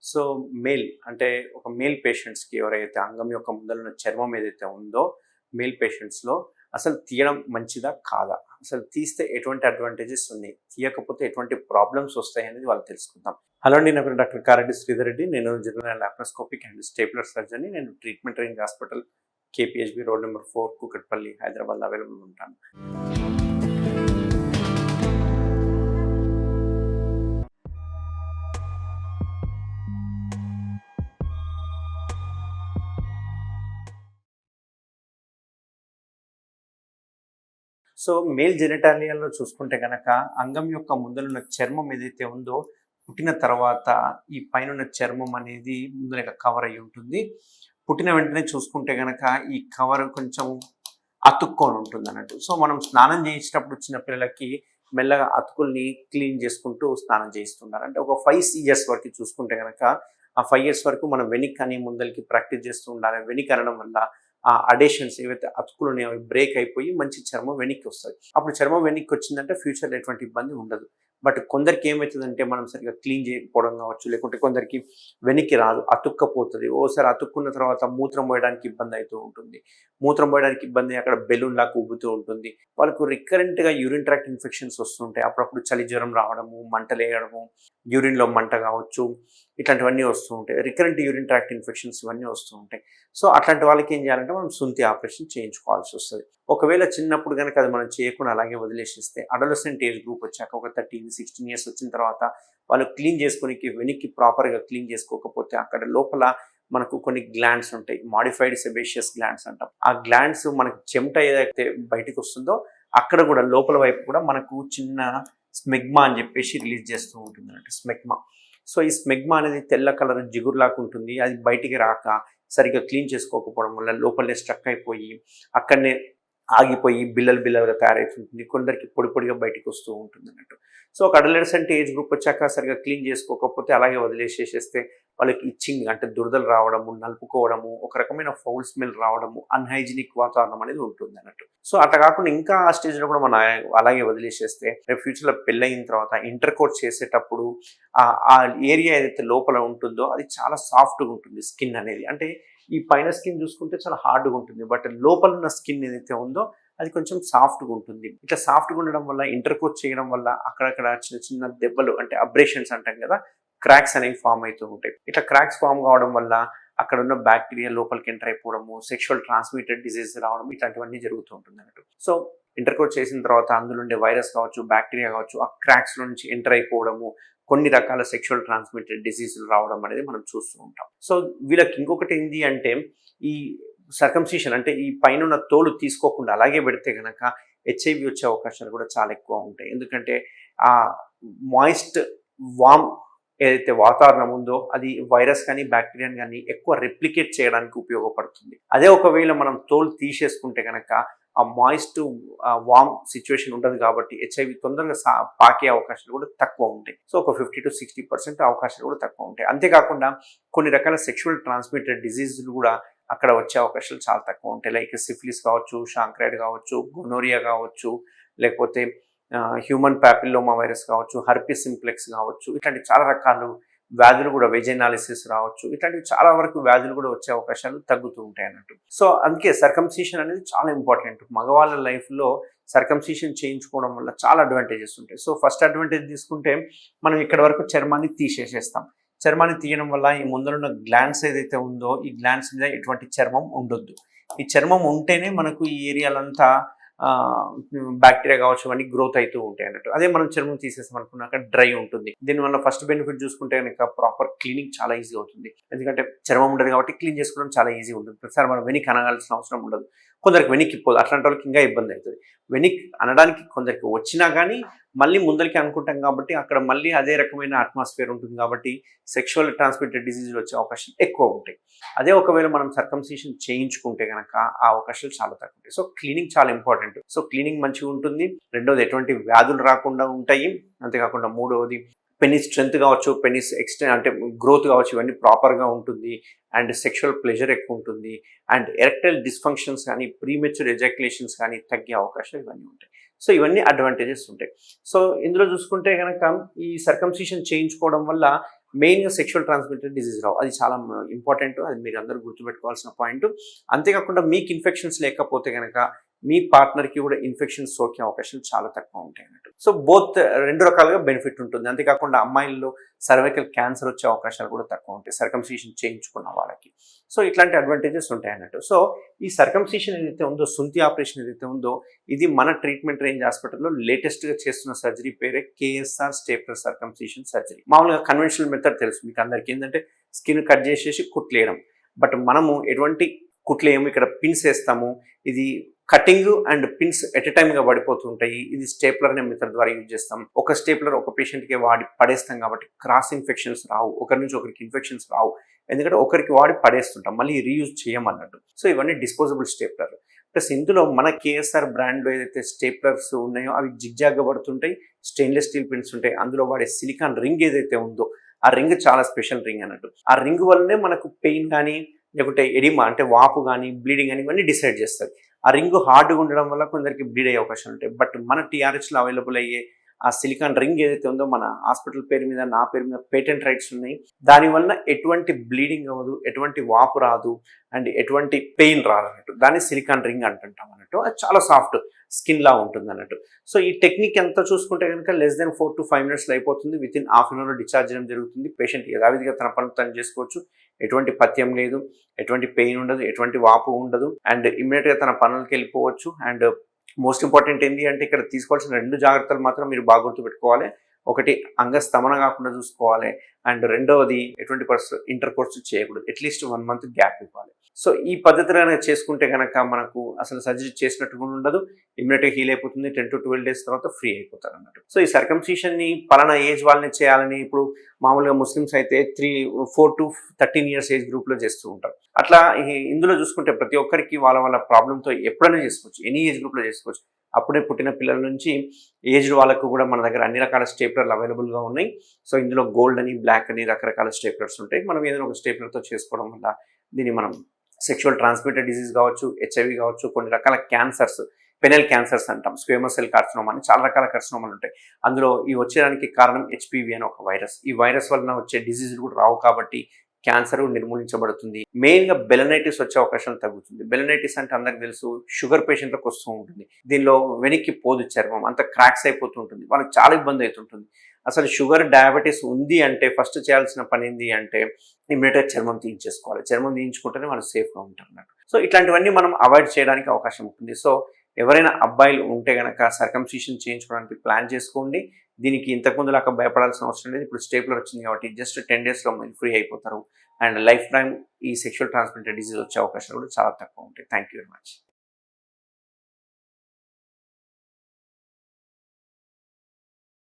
So అంటే ఒక male పేషెంట్స్‌కి ఎవరైతే అంగం యొక్క ముందలున్న చర్మం ఏదైతే ఉందో మేల్ పేషెంట్స్‌లో అసలు తీయడం మంచిదా? కాదా? అసలు తీస్తే ఎటువంటి అడ్వాంటేజెస్ ఉన్నాయి? తీయకపోతే ఎటువంటి ప్రాబ్లమ్స్ వస్తాయనేది వాళ్ళు తెలుసుకుందాం. హలో అండి. నా పేరు డాక్టర్ కారెడ్డి శ్రీధర్ రెడ్డి. నేను జనరల్ లాప్రోస్కోపిక్ అండ్ స్టేప్లర్ సర్జన్‌ని. నేను treatment range hospital KPHB road number 4 Kukatpally హైదరాబాద్‌లో అవైలబుల్ ఉంటాను. సో మేల్ జెనిటాలియాలో చూసుకుంటే గనక అంగం యొక్క ముందలున్న చర్మం ఏదైతే ఉందో పుట్టిన తర్వాత ఈ పైనున్న చర్మం అనేది ముందర కవర్ అయి ఉంటుంది. పుట్టిన వెంటనే చూసుకుంటే గనక ఈ కవర్ కొంచెం అతుక్కొని ఉంటుంది అన్నట్టు. సో మనం స్నానం చేయించేటప్పుడు చిన్న పిల్లలకి మెల్లగా అతుకుల్ని క్లీన్ చేసుకుంటూ స్నానం చేయిస్తున్నారు. అంటే ఒక 5 ఇయర్స్ వరకు చూసుకుంటే కనుక ఆ 5 ఇయర్స్ వరకు మనం వెనిక్ అని ముందరికి ప్రాక్టీస్ చేస్తూ ఉండాలి. వెనిక్ అనడం వల్ల ఆ అడేషన్స్ ఏవైతే అతుకులు ఉన్నాయో అవి బ్రేక్ అయిపోయి మంచి చర్మం వెనక్కి వస్తుంది. అప్పుడు చర్మం వెనక్కి వచ్చిందంటే ఫ్యూచర్లో ఎటువంటి ఇబ్బంది ఉండదు. బట్ కొందరికి ఏమవుతుందంటే మనం సరిగ్గా క్లీన్ చేయకపోవడం కావచ్చు, లేకుంటే కొందరికి వెనక్కి రాదు, అతుక్కపోతుంది. ఓసారి అతుక్కున్న తర్వాత మూత్రం పోయడానికి ఇబ్బంది అవుతూ ఉంటుంది. మూత్రం పోయడానికి ఇబ్బంది అక్కడ బెలూన్ లాగా ఉబ్బుతూ ఉంటుంది. వాళ్ళకు రికరెంట్గా యూరిన్ ట్రాక్ట్ ఇన్ఫెక్షన్స్ వస్తుంటాయి. అప్పుడప్పుడు చలి జ్వరం రావడము, మంటలేయడము, యూరిన్లో మంట కావచ్చు, ఇట్లాంటివన్నీ వస్తూ ఉంటాయి. రికరెంట్ యూరిన్ ట్రాక్ట్ ఇన్ఫెక్షన్స్ ఇవన్నీ వస్తూ ఉంటాయి. సో అట్లాంటి వాళ్ళకి ఏం చేయాలంటే మనం సుంతి ఆపరేషన్ చేయించుకోవాల్సి వస్తుంది. ఒకవేళ చిన్నప్పుడు కనుక అది మనం చేయకుండా అలాగే వదిలేసిస్తే అడోలసెంట్ ఏజ్ గ్రూప్ వచ్చాక ఒక 13-16 ఇయర్స్ వచ్చిన తర్వాత వాళ్ళు క్లీన్ చేసుకునికి వెనక్కి ప్రాపర్గా క్లీన్ చేసుకోకపోతే అక్కడ లోపల మనకు కొన్ని గ్లాండ్స్ ఉంటాయి. మాడిఫైడ్ సెబేషియస్ గ్లాండ్స్ అంటాం. ఆ గ్లాండ్స్ మనకు చెమట ఏదైతే బయటకు వస్తుందో అక్కడ కూడా లోపల వైపు కూడా మనకు చిన్న స్మెగ్మా అని చెప్పేసి రిలీజ్ చేస్తూ ఉంటుంది అన్నట్టు, స్మెగ్మా. సో ఈ స్మెగ్మా అనేది తెల్ల కలర్ జిగురులాగా ఉంటుంది. అది బయటికి రాక సరిగ్గా క్లీన్ చేసుకోకపోవడం వల్ల లోపలే స్ట్రక్ అయిపోయి అక్కడనే ఆగిపోయి బిల్లలుగా తయారవుతుంటుంది. కొందరికి పొడి పొడిగా బయటకు వస్తూ ఉంటుంది అన్నట్టు. సో ఒక అడలెసెంట్ ఏజ్ గ్రూప్ వచ్చాక సరిగ్గా క్లీన్ చేసుకోకపోతే అలాగే వదిలేసేసేస్తే వాళ్ళకి ఇచ్చింగ్ అంటే దురదలు రావడము, నలుపుకోవడము, ఒక రకమైన ఫౌల్ స్మెల్ రావడము, అన్హైజీనిక్ వాతావరణం అనేది ఉంటుంది అన్నట్టు. సో అట్లా కాకుండా ఇంకా ఆ స్టేజ్లో కూడా మనం అలాగే వదిలేసేస్తే రేపు ఫ్యూచర్లో పెళ్ళయిన తర్వాత ఇంటర్ కోర్స్ చేసేటప్పుడు ఆ ఏరియా ఏదైతే లోపల ఉంటుందో అది చాలా సాఫ్ట్గా ఉంటుంది స్కిన్ అనేది. అంటే ఈ పైన స్కిన్ చూసుకుంటే చాలా హార్డ్గా ఉంటుంది. బట్ లోపల ఉన్న స్కిన్ ఏదైతే ఉందో అది కొంచెం సాఫ్ట్గా ఉంటుంది. ఇట్లా సాఫ్ట్గా ఉండడం వల్ల ఇంటర్ కోర్స్ చేయడం వల్ల అక్కడక్కడ చిన్న చిన్న దెబ్బలు అంటే అబ్రేషన్స్ అంటాం కదా, క్రాక్స్ అనేవి ఫామ్ అవుతూ ఉంటాయి. ఇట్లా క్రాక్స్ ఫామ్ కావడం వల్ల అక్కడ ఉన్న బ్యాక్టీరియా లోపలికి ఎంటర్ అయిపోవడము, సెక్షువల్ ట్రాన్స్మిటెడ్ డిసీజ్ రావడం, ఇట్లాంటివన్నీ జరుగుతూ ఉంటుంది అన్నట్టు. సో ఇంటర్ కోర్స్ చేసిన తర్వాత అందులో ఉండే వైరస్ కావచ్చు, బ్యాక్టీరియా కావచ్చు, ఆ క్రాక్స్ నుంచి ఎంటర్ అయిపోవడము, కొన్ని రకాల సెక్షువల్ ట్రాన్స్మిటెడ్ డిసీజులు రావడం అనేది మనం చూస్తూ ఉంటాం. సో వీళ్ళకి ఇంకొకటి ఏంటి అంటే ఈ సర్కంసిషన్ అంటే ఈ పైన తోలు తీసుకోకుండా అలాగే పెడితే కనుక హెచ్ఐవి వచ్చే అవకాశాలు కూడా చాలా ఎక్కువ ఉంటాయి. ఎందుకంటే ఆ మాయిస్ట్ వామ్ ఏదైతే వాతావరణం ఉందో అది వైరస్ కానీ బ్యాక్టీరియాని కానీ ఎక్కువ రెప్లికేట్ చేయడానికి ఉపయోగపడుతుంది. అదే ఒకవేళ మనం తోలు తీసేసుకుంటే కనుక ఆ మాయిస్ట్ వామ్ సిచ్యువేషన్ ఉండదు కాబట్టి హెచ్ఐవి తొందరగా పాకే అవకాశాలు కూడా తక్కువ ఉంటాయి. సో ఒక 50-60% అవకాశాలు కూడా తక్కువ ఉంటాయి. అంతేకాకుండా కొన్ని రకాల సెక్షువల్ ట్రాన్స్మిటెడ్ డిజీజులు కూడా అక్కడ వచ్చే అవకాశాలు చాలా తక్కువ ఉంటాయి. లైక్ సిఫిలిస్ కావచ్చు, షాంక్రైడ్ కావచ్చు, గొనోరియా కావచ్చు, లేకపోతే హ్యూమన్ ప్యాపిల్లోమా వైరస్ కావచ్చు, హర్పిస్ సింప్లెక్స్ కావచ్చు, ఇట్లాంటి చాలా రకాలు వ్యాధులు కూడా వెజైనాలిసిస్ రావచ్చు. ఇట్లాంటివి చాలా వరకు వ్యాధులు కూడా వచ్చే అవకాశాలు తగ్గుతూ ఉంటాయి అన్నట్టు. సో అందుకే సర్కంసిషన్ అనేది చాలా ఇంపార్టెంట్. మగవాళ్ళ లైఫ్లో సర్కంసిషన్ చేయించుకోవడం వల్ల చాలా అడ్వాంటేజెస్ ఉంటాయి. సో ఫస్ట్ అడ్వాంటేజ్ తీసుకుంటే మనం ఇక్కడ వరకు చర్మాన్ని తీసేసేస్తాం. చర్మాన్ని తీయడం వల్ల ఈ ముందరున్న గ్లాండ్స్ ఏదైతే ఉందో ఈ గ్లాండ్స్ మీద ఎటువంటి చర్మం ఉండొద్దు. ఈ చర్మం ఉంటేనే మనకు ఈ ఏరియాలంతా బ్యాక్టీరియా కావచ్చు అవన్నీ గ్రోత్ అవుతూ ఉంటాయి అన్నట్టు. అదే మనం చర్మం తీసేసాం అనుకున్నాక డ్రై ఉంటుంది. దీనివల్ల ఫస్ట్ బెనిఫిట్ చూసుకుంటే కనుక ప్రాపర్ క్లీనింగ్ చాలా ఈజీ అవుతుంది. ఎందుకంటే చర్మం ఉండదు కాబట్టి క్లీన్ చేసుకోవడం చాలా ఈజీ ఉంటుంది. ప్రతిసారి మనం వెనక్కి అనగాల్సిన అవసరం ఉండదు. కొందరికి వెనక్కి పోదు, అట్లాంటి వాళ్ళకి ఇంకా ఇబ్బంది అవుతుంది. వెనక్కి అనడానికి కొందరికి వచ్చినా కానీ మళ్ళీ ముందరికి అనుకుంటాం కాబట్టి అక్కడ మళ్ళీ అదే రకమైన అట్మాస్ఫియర్ ఉంటుంది కాబట్టి సెక్షువల్ ట్రాన్స్మిటెడ్ డిసీజులు వచ్చే అవకాశాలు ఎక్కువ ఉంటాయి. అదే ఒకవేళ మనం సర్కంసిషన్ చేయించుకుంటే కనుక ఆ అవకాశాలు చాలా తక్కువ ఉంటాయి. సో క్లీనింగ్ చాలా ఇంపార్టెంట్. సో క్లీనింగ్ మంచిగా ఉంటుంది. రెండోది ఎటువంటి వ్యాధులు రాకుండా ఉంటాయి. అంతేకాకుండా మూడవది పెనిస్ స్ట్రెంత్ కావచ్చు, పెనిస్ ఎక్స్టెండ్ అంటే గ్రోత్ కావచ్చు, ఇవన్నీ ప్రాపర్గా ఉంటుంది. అండ్ సెక్షువల్ ప్లెజర్ ఎక్కువ ఉంటుంది. అండ్ ఎరెక్టైల్ డిస్ఫంక్షన్స్ కానీ ప్రీమెచ్యూర్ ఎజాక్యులేషన్స్ కానీ తగ్గే అవకాశాలు ఇవన్నీ ఉంటాయి. సో ఇవన్నీ అడ్వాంటేజెస్ ఉంటాయి. సో ఇందులో చూసుకుంటే కనుక ఈ సర్కంసిషన్ చేయించుకోవడం వల్ల మెయిన్గా సెక్షువల్ ట్రాన్స్మిటెడ్ డిసీజ్ రావు. అది చాలా ఇంపార్టెంట్. అది మీరు అందరూ గుర్తుపెట్టుకోవాల్సిన పాయింట్. అంతేకాకుండా మీకు ఇన్ఫెక్షన్స్ లేకపోతే కనుక మీ పార్ట్నర్కి కూడా ఇన్ఫెక్షన్స్ సోకే అవకాశాలు చాలా తక్కువ ఉంటాయి అన్నట్టు. సో బోత్ రెండు రకాలుగా బెనిఫిట్ ఉంటుంది. అంతేకాకుండా అమ్మాయిల్లో సర్వైకల్ క్యాన్సర్ వచ్చే అవకాశాలు కూడా తక్కువ ఉంటాయి సర్కంసిషన్ చేయించుకున్న వాళ్ళకి. సో ఇట్లాంటి అడ్వాంటేజెస్ ఉంటాయి అన్నట్టు. సో ఈ సర్కంసిషన్ ఏదైతే ఉందో, సుంతి ఆపరేషన్ ఏదైతే ఉందో, ఇది మన ట్రీట్మెంట్ రేంజ్ హాస్పిటల్లో లేటెస్ట్గా చేస్తున్న సర్జరీ పేరే కేఎస్ఆర్ స్టేప్లర్ సర్కంసిషన్ సర్జరీ. మామూలుగా కన్వెన్షనల్ మెథడ్ తెలుసు మీకు అందరికీ, ఏంటంటే స్కిన్ కట్ చేసేసి కుట్లేయడం. బట్ మనము ఎటువంటి కుట్లేయము, ఇక్కడ పిన్స్ వేస్తాము. ఇది cutting and pins at a టైమ్గా పడిపోతుంటాయి. ఇది స్టేప్లర్ అనే మెథడ్ ద్వారా యూజ్ చేస్తాం. ఒక స్టేప్లర్ ఒక పేషెంట్కి వాడి పడేస్తాం కాబట్టి క్రాస్ ఇన్ఫెక్షన్స్ రావు, ఒకరి నుంచి ఒకరికి ఇన్ఫెక్షన్స్ రావు. ఎందుకంటే ఒకరికి వాడి పడేస్తుంటాం, మళ్ళీ రీయూజ్ చేయమన్నట్టు. సో ఇవన్నీ డిస్పోజబుల్ స్టేప్లర్. ప్లస్ ఇందులో మన కేఎస్ఆర్ బ్రాండ్లో ఏదైతే స్టేప్లర్స్ ఉన్నాయో అవి జిగ్జాగ్గా పడుతుంటాయి, స్టెయిన్లెస్ స్టీల్ పిన్స్ ఉంటాయి. అందులో వాడే సిలికాన్ రింగ్ ఏదైతే ఉందో ఆ రింగ్ చాలా స్పెషల్ రింగ్ అన్నట్టు. ఆ రింగ్ వల్లనే మనకు పెయిన్ కానీ లేకుంటే ఎడిమా అంటే వాపు కానీ బ్లీడింగ్ కానీ ఇవన్నీ డిసైడ్ చేస్తుంది. ఆ రింగ్ హార్డ్గా ఉండడం వల్ల కొందరికి బ్లీడ్ అయ్యే అవకాశాలు ఉంటాయి. బట్ మన టీఆర్హెచ్లో అవైలబుల్ అయ్యే ఆ సిలికాన్ రింగ్ ఏదైతే ఉందో మన హాస్పిటల్ పేరు మీద, నా పేరు మీద పేటెంట్ రైట్స్ ఉన్నాయి. దానివల్ల ఎటువంటి బ్లీడింగ్ అవ్వదు, ఎటువంటి వాపు రాదు అండ్ ఎటువంటి పెయిన్ రాదు అన్నట్టు. దాన్ని సిలికాన్ రింగ్ అంటుంటాం అన్నట్టు. అది చాలా సాఫ్ట్ స్కిన్ లా ఉంటుంది అన్నట్టు. సో ఈ టెక్నిక్ ఎంత చూసుకుంటే కనుక లెస్ దెన్ 4 to 5 minutes అయిపోతుంది. Within half an hour discharge చేయడం జరుగుతుంది. పేషెంట్ యథావిధిగా తన పనులు తను చేసుకోవచ్చు. ఎటువంటి పథ్యం లేదు, ఎటువంటి పెయిన్ ఉండదు, ఎటువంటి వాపు ఉండదు అండ్ ఇమ్మీడియట్గా తన పనులకి వెళ్ళిపోవచ్చు. అండ్ మోస్ట్ ఇంపార్టెంట్ ఏంటి అంటే ఇక్కడ తీసుకోవాల్సిన 2 జాగ్రత్తలు మాత్రం మీరు బాగా గుర్తుపెట్టుకోవాలి. ఒకటి, అంగస్తమన కాకుండా చూసుకోవాలి. అండ్ రెండవది, ఎటువంటి ఇంటర్ కోర్స్ చేయకూడదు. అట్లీస్ట్ 1 month గ్యాప్ ఇవ్వాలి. సో ఈ పద్ధతిలో చేసుకుంటే కనుక మనకు అసలు సర్జరీ చేసినట్టు కూడా ఉండదు, ఇమ్మీడియట్గా హీల్ అయిపోతుంది. 10 to 12 days తర్వాత ఫ్రీ అయిపోతారు అన్నట్టు. సో ఈ సర్కంసిషన్ని పలానా ఏజ్ వాళ్ళని చేయాలని ఇప్పుడు మామూలుగా ముస్లిమ్స్ అయితే 4 to 13 years ఏజ్ గ్రూప్లో చేస్తూ ఉంటారు. అట్లా ఇందులో చూసుకుంటే ప్రతి ఒక్కరికి వాళ్ళ వాళ్ళ ప్రాబ్లంతో ఎప్పుడైనా చేసుకోవచ్చు, ఎనీ ఏజ్ గ్రూప్లో చేసుకోవచ్చు. అప్పుడే పుట్టిన పిల్లల నుంచి ఏజ్డ్ వాళ్ళకు కూడా మన దగ్గర అన్ని రకాల స్టేప్లర్లు అవైలబుల్గా ఉన్నాయి. సో ఇందులో గోల్డ్ అని, బ్లాక్ అని రకరకాల స్టేప్లర్స్ ఉంటాయి. మనం ఏదైనా ఒక స్టేప్లర్తో చేసుకోవడం వల్ల దీన్ని మనం సెక్షువల్ ట్రాన్స్మిటెడ్ డిసీజ్ కావచ్చు, హెచ్ఐవి కావచ్చు, కొన్ని రకాల క్యాన్సర్స్, పెనల్ క్యాన్సర్స్ అంటాం, స్క్వేమస్ సెల్ కార్సినోమా అని చాలా రకాల కార్సినోమాలు ఉంటాయి. అందులో ఈ వచ్చేదానికి కారణం హెచ్పివి అని ఒక వైరస్. ఈ వైరస్ వలన వచ్చే డిసీజులు కూడా రావు కాబట్టి క్యాన్సర్ నిర్మూలించబడుతుంది. మెయిన్గా బెలనైటిస్ వచ్చే అవకాశం తగ్గుతుంది. బెలనైటిస్ అంటే అందరికి తెలుసు, షుగర్ పేషెంట్లకు వస్తూ ఉంటుంది. దీనిలో వెనక్కి పోదు చర్మం, అంత క్రాక్స్ అయిపోతుంటుంది, వాళ్ళకి చాలా ఇబ్బంది అవుతుంటుంది. అసలు షుగర్ డయాబెటీస్ ఉంది అంటే ఫస్ట్ చేయాల్సిన పని ఏంటి అంటే ఇమ్మీడియట్గా చర్మం తీయించేసుకోవాలి. చర్మం తీయించుకుంటేనే వాళ్ళు సేఫ్గా ఉంటారు అన్నట్టు. సో ఇట్లాంటివన్నీ మనం అవాయిడ్ చేయడానికి అవకాశం ఉంటుంది. సో ఎవరైనా అబ్బాయిలు ఉంటే కనుక సర్కంసిషన్ చేయించుకోవడానికి ప్లాన్ చేసుకోండి. దీనికి ఇంతకుముందు లాగా భయపడాల్సిన అవసరం లేదు. ఇప్పుడు స్టేప్లర్ వచ్చింది కాబట్టి జస్ట్ 10 daysలో మీరు ఫ్రీ అయిపోతారు. అండ్ లైఫ్ టైం ఈ సెక్షువల్ ట్రాన్స్మిటెడ్ డిసీజ్ వచ్చే అవకాశాలు కూడా చాలా తక్కువ ఉంటాయి. Thank you very much.